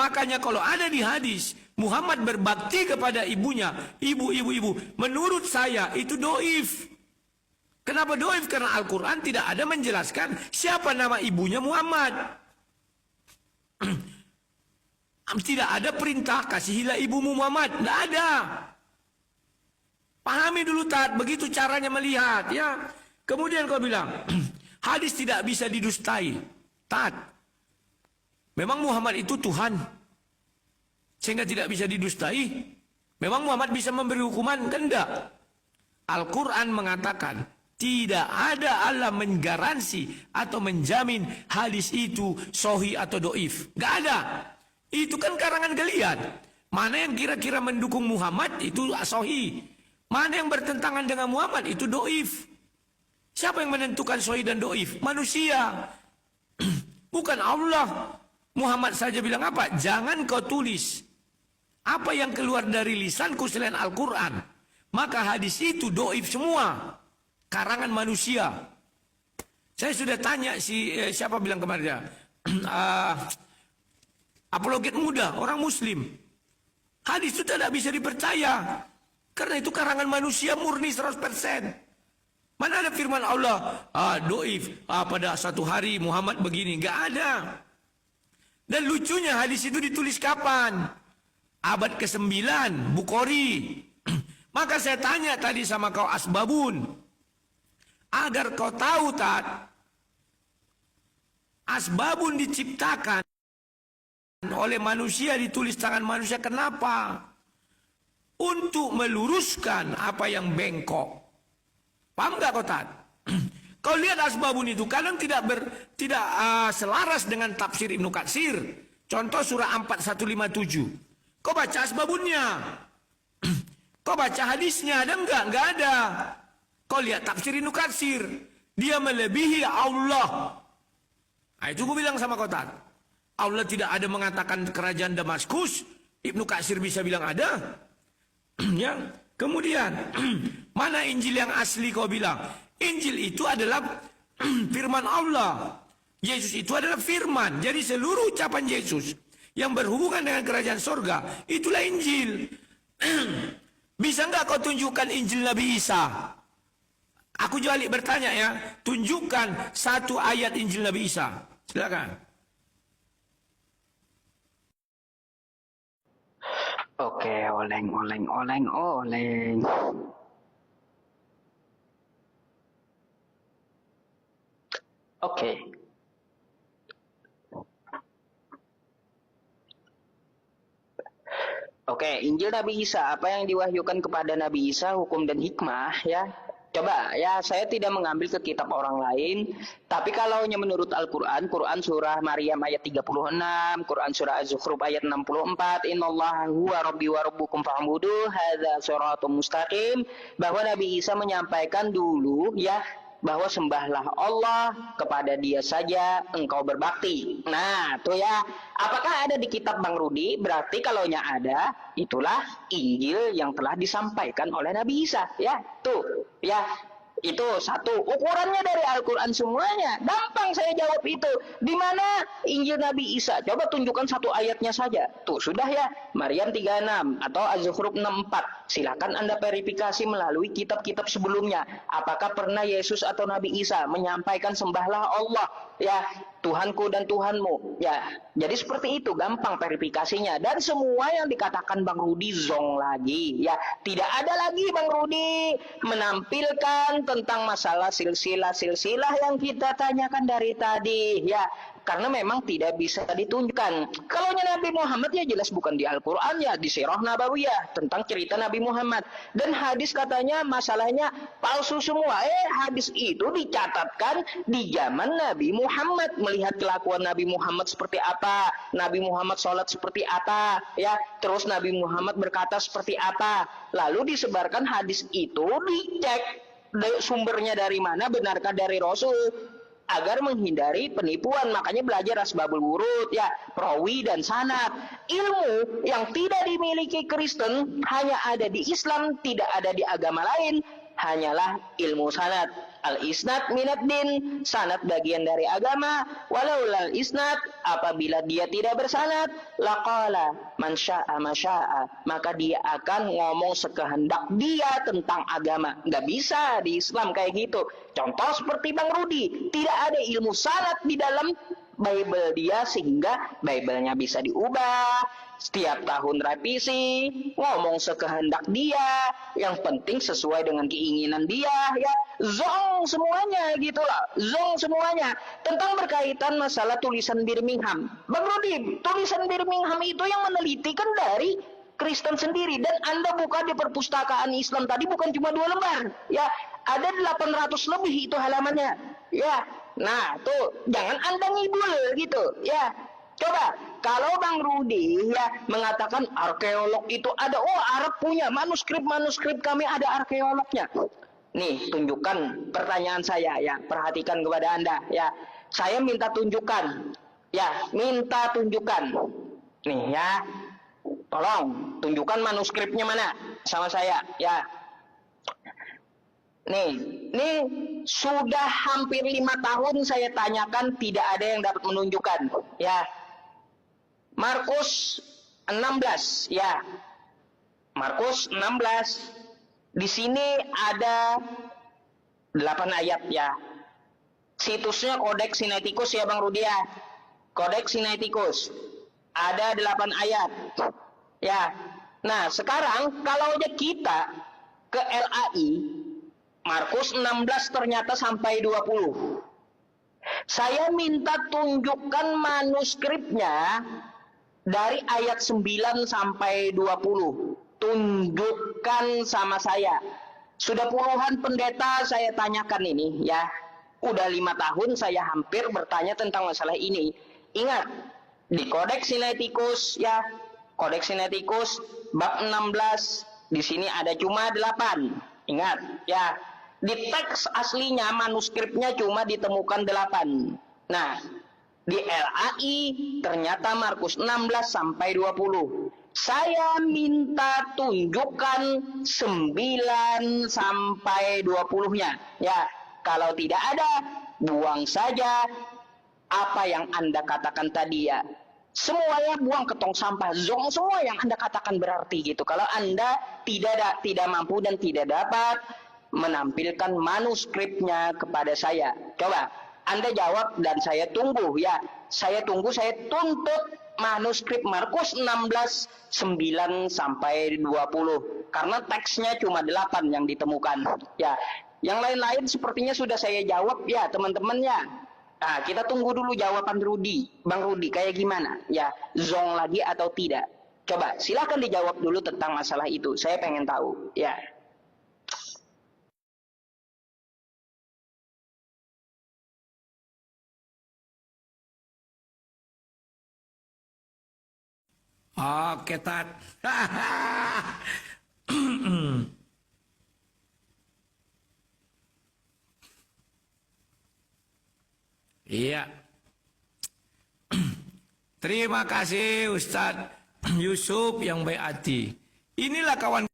Makanya kalau ada di hadis Muhammad berbakti kepada ibunya, ibu, menurut saya itu doif. Kenapa doif? Karena Al-Quran tidak ada menjelaskan siapa nama ibunya Muhammad. Tidak ada perintah kasihilah ibumu Muhammad, tidak ada. Pahami dulu Tat, begitu caranya melihat ya. Kemudian kau bilang hadis tidak bisa didustai. Tat, memang Muhammad itu Tuhan sehingga tidak bisa didustai? Memang Muhammad bisa memberi hukuman? Kan enggak. Al-Quran mengatakan tidak ada Allah menggaransi atau menjamin hadis itu sahih atau doif. Enggak ada. Itu kan karangan kalian. Mana yang kira-kira mendukung Muhammad itu sahih, mana yang bertentangan dengan Muhammad itu doif. Siapa yang menentukan sahih dan doif? Manusia. Bukan Allah. Muhammad saja bilang apa? Jangan kau tulis apa yang keluar dari lisanku selain Al-Quran. Maka hadis itu doif semua, karangan manusia. Saya sudah tanya siapa bilang kemarin apologet muda, orang muslim. Hadis itu tidak bisa dipercaya karena itu karangan manusia murni 100%. Mana ada firman Allah doif pada satu hari Muhammad begini? Nggak ada. Dan lucunya hadis itu ditulis kapan? Abad ke-9 Bukhari. Maka saya tanya tadi sama kau asbabun, agar kau tahu Tat, asbabun diciptakan oleh manusia, ditulis tangan manusia. Kenapa? Untuk meluruskan apa yang bengkok. Paham gak kau Tat? Kau lihat asbabun itu kadang tidak selaras dengan tafsir Ibnu Katsir. Contoh surah 4157. Kau baca asbabunnya, kau baca hadisnya, ada enggak? Enggak ada. Kau lihat tafsir Ibnu Katsir, dia melebihi Allah. Nah, itu gue bilang sama kau Tat. Allah tidak ada mengatakan kerajaan Damaskus. Ibnu Katsir bisa bilang ada. Ya. Kemudian mana Injil yang asli kau bilang? Injil itu adalah firman Allah. Yesus itu adalah firman. Jadi seluruh ucapan Yesus yang berhubungan dengan kerajaan sorga, itulah Injil. Bisa nggak kau tunjukkan Injil Nabi Isa? Aku balik bertanya ya, tunjukkan satu ayat Injil Nabi Isa. Silakan. Oke, oleng. Oke. Oke, Injil Nabi Isa, apa yang diwahyukan kepada Nabi Isa, hukum dan hikmah ya. Coba ya, saya tidak mengambil ke kitab orang lain, tapi kalau menurut Al-Quran, Quran surah Maryam ayat 36, Quran surah Az-Zukhruf ayat 64, Innallaha huwa rabbi wa rabbukum fa'budu hadza shirathum mustaqim, bahwa Nabi Isa menyampaikan dulu ya, bahwa sembahlah Allah, kepada Dia saja engkau berbakti. Nah, tuh ya. Apakah ada di kitab Bang Rudi? Berarti kalaunya ada, itulah Injil yang telah disampaikan oleh Nabi Isa. Ya, tuh. Ya, itu satu. Ukurannya dari Al-Quran semuanya. Gampang saya jawab itu. Di mana Injil Nabi Isa? Coba tunjukkan satu ayatnya saja. Tuh, sudah ya. Maryam 36 atau Az-Zukhruf 64. Silakan Anda verifikasi melalui kitab-kitab sebelumnya. Apakah pernah Yesus atau Nabi Isa menyampaikan sembahlah Allah, ya, Tuhanku dan Tuhanmu. Ya, jadi seperti itu, gampang verifikasinya. Dan semua yang dikatakan Bang Rudi zong lagi. Ya, tidak ada lagi Bang Rudi menampilkan tentang masalah silsilah yang kita tanyakan dari tadi. Ya, karena memang tidak bisa ditunjukkan. Kalau Nabi Muhammad ya jelas bukan di Al-Quran, ya di Sirah Nabawiyah tentang cerita Nabi Muhammad. Dan hadis katanya masalahnya palsu semua. Hadis itu dicatatkan di zaman Nabi Muhammad, melihat kelakuan Nabi Muhammad seperti apa, Nabi Muhammad sholat seperti apa, ya, terus Nabi Muhammad berkata seperti apa, lalu disebarkan hadis itu, dicek sumbernya dari mana, benarkah dari Rasul, agar menghindari penipuan. Makanya belajar asbabul wurud, ya, perawi dan sanad. Ilmu yang tidak dimiliki Kristen hanya ada di Islam, tidak ada di agama lain, hanyalah ilmu sanad. Al-isnad minad din, sanad bagian dari agama. Walaulal isnad, apabila dia tidak bersanad, laqala man syaa ma syaa, maka dia akan ngomong sekehendak dia tentang agama. Nggak bisa di Islam kayak gitu. Contoh seperti Bang Rudi, tidak ada ilmu sanad di dalam Bible dia, sehingga Bible-nya bisa diubah setiap tahun, revisi, ngomong sekehendak dia, yang penting sesuai dengan keinginan dia, ya. Zong semuanya gitulah, zong semuanya. Tentang berkaitan masalah tulisan Birmingham, Bang Rudi, tulisan Birmingham itu yang meneliti kan dari Kristen sendiri, dan Anda buka di perpustakaan Islam tadi bukan cuma 2 lembar, ya, ada 800 lebih itu halamannya, ya. Nah, tuh jangan Anda ngibul gitu, ya. Coba kalau Bang Rudi ya mengatakan arkeolog itu ada, oh Arab punya manuskrip kami ada arkeolognya. Nih, tunjukkan pertanyaan saya ya, perhatikan kepada Anda ya. Saya minta tunjukkan. Ya, minta tunjukkan. Nih ya. Tolong tunjukkan manuskripnya mana sama saya ya. Nih sudah hampir 5 tahun saya tanyakan, tidak ada yang dapat menunjukkan ya. Markus 16 ya. Markus 16. Di sini ada 8 ayat ya. Situsnya Codex Sinaiticus ya Bang Rudi ya. Codex Sinaiticus. Ada 8 ayat. Ya. Nah, sekarang kalau aja kita ke LAI, Markus 16 ternyata sampai 20. Saya minta tunjukkan manuskripnya dari ayat 9 sampai 20. Tunjukkan sama saya. Sudah puluhan pendeta saya tanyakan ini ya. Udah 5 tahun saya hampir bertanya tentang masalah ini. Ingat, di Codex Sinaiticus ya, Codex Sinaiticus bab 16, di sini ada cuma 8. Ingat ya, di teks aslinya manuskripnya cuma ditemukan 8. Nah, di LAI ternyata Markus 16 sampai 20. Saya minta tunjukkan 9 sampai 20-nya. Ya, kalau tidak ada, buang saja apa yang Anda katakan tadi ya. Semuanya buang ke tong sampah. Zong semua yang Anda katakan berarti gitu. Kalau Anda tidak mampu dan tidak dapat menampilkan manuskripnya kepada saya. Coba Anda jawab dan saya tunggu ya. Saya tunggu, saya tuntut manuskrip Markus 16 9 sampai 20 karena teksnya cuma 8 yang ditemukan ya. Yang lain-lain sepertinya sudah saya jawab ya teman-teman ya. Nah, kita tunggu dulu jawaban Rudi, Bang Rudi kayak gimana ya, zong lagi atau tidak. Coba silakan dijawab dulu tentang masalah itu, saya pengen tahu ya. Oke, Tat. Iya. Terima kasih Ustadz Yusuf yang baik hati. Inilah kawan